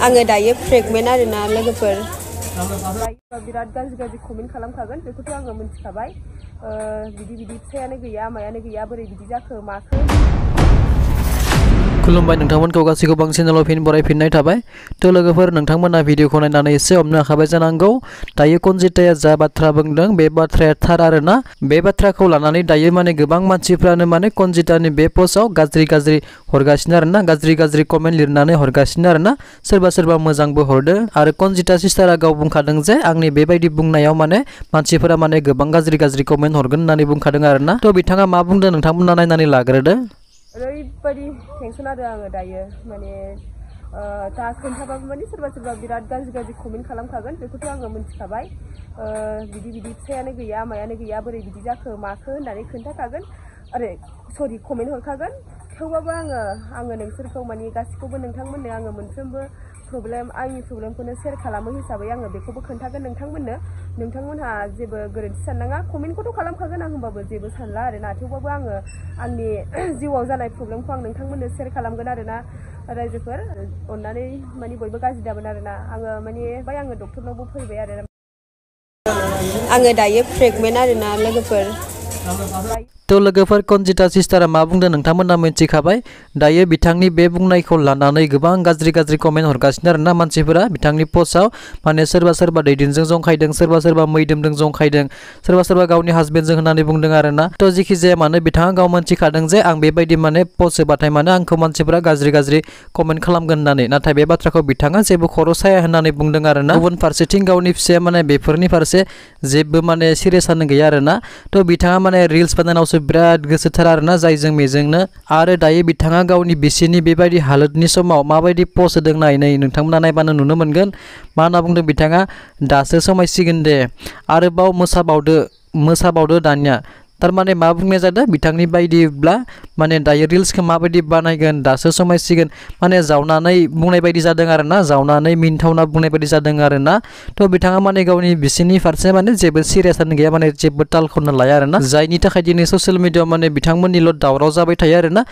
आङो दायो प्रेगनेन्ट आरोना लोगोफोर बिराद गाज्रि कमेन्ट खालामखागोन बेखौथ' आङो मिथिखाबाय बिदि फिसायानो गैया मायानो गैया बोरै बिदि जाखो माखो खुलुमबाय नोंथांमोनखौ गासैखौबो आं चेनेलाव फिन बरायफिननाय थाबाय तो लोगोफोर नोंथांमोना भिडिअखौ नायनानै एसे हमनो हाखाबाय जानांगौ दायो कनजिताया जा बाथ्रा बुंदों बे बाथ्राया थार आरोना बे बाथ्राखौ लानानै दायो माने गोबां मानसिफ्रानो माने कनजितानि बे पोस्टआव गाज्रि हरगासिनो आरोना गाज्रि कमेन्ट लिरनानै हरगासिनो आरोना सोरबा मोजांबो हरदों आरो कनजिता सिस्टारा गाव बुंखादों जे आंनि बेबायदि बुंनायाव माने मानसिफोरा माने गोबां गाज्रि कमेन्ट हरगोन होननानै बुंखादों आरोना तो बिथाङा मा बुंदों नोंथांमोना नायनानै लाग्रोदो ओरैबायदि टेनसन आरो आङो दायो माने दा खोन्थाबाबो माने सोरबा बिराद गाज्रि कमेन्ट खालामखागोन बेखौथ' आङो मिथिखाबाय बिदि फिसायानो गैया मायानो गैया बोरै बिदि जाखो माखो होननानै खोन्थाखागोन आरो सरि कमेन्ट हरखागोन थेवबाबो आङो नोंसोरखौ माने गासिखौबो नोंथांमोननो आङो मोनफ्रोमबो आंनि प्रब्लेमखौनो शेयार खालामो हिसाबै आङो बेखौबो खोन्थागोन नोंथांमोनहा जेबो गोरोन्थि साननाङा कमेन्टखौथ' खालामखागोन आं होमबाबो जेबो सानला आरोना थेवबाबो आङो आंनि जिउआव जानाय प्रब्लेमखौ आं नोंथांमोननो शेयार खालामगोन आरोना रायजोफोर अननानै माने बयबो गाज्रि दामोन आरोना आङो डक्टरनावबो फैबाय आरो आङो दायो प्रेगनेन्ट आरोना लोगोफोर तो लोगोफोर कनजिता सिस्टारा मा बुंदों नोंथांमोना मिथिखाबाय दायो बिथांनि बे बुंनायखौ लानानै गोबां गाज्रि कमेन्ट हरगासिनो आरोना मानसिफोरा बिथांनि पोस्टआव माने सोरबा दैदिनजों जंखायदों सोरबा मैदोमजों जंखायदों सोरबा गावनि हासबेन्डजों होननानै बुंदों आरोना तो जेखि जाया मानो बिथाङा गाव मिथिखादों जे आं बेबायदि माने पोस्ट होबाथाय माने आंखौ मानसिफोरा गाज्रि कमेन्ट खालामगोन होननानै नाथाय बे बाथ्राखौ बिथाङा जेबो खर' साया होननानै बुंदों आरोना गुबुन फारसेथिं गावनि फिसाया माने बेफोरनि फारसे जेबो माने सिरियासानो गैया आरोना तो बिथाङा माने रिल्स बानायनायावसो बिराद गोसोथार आरोना जायजों मेजोंनो आरो दायो बिथाङा गावनि बिसिनि बेबायदि हालोदनि समाव माबायदि पोस्ट होदों नायनै नोंथांमोना नायबानो नुनो मोनगोन मा होनना बुंदों बिथाङा दासो समायसिगोन दे आरोबाव मोसाबावदो दानिया थारमाने मा बुंनाय जादों बिथांनि बायदिब्ला माने दायो रिल्सखौ माबायदि बानायगोन दासो समायसिगोन माने जावनानै बुंनाय बायदि जादों आरोना जावनानै मिनिथावना बुंनाय बायदि जादों आरोना तो बिथाङा माने गावनि बिसिनि फारसे माने जेबो सिरियासानो गैया माने जेबो तालखौनो लाया आरोना जायनि थाखाय दिनै ससियेल मिडियाआव माने बिथांमोननिल' दावराव जाबाय थायो आरोना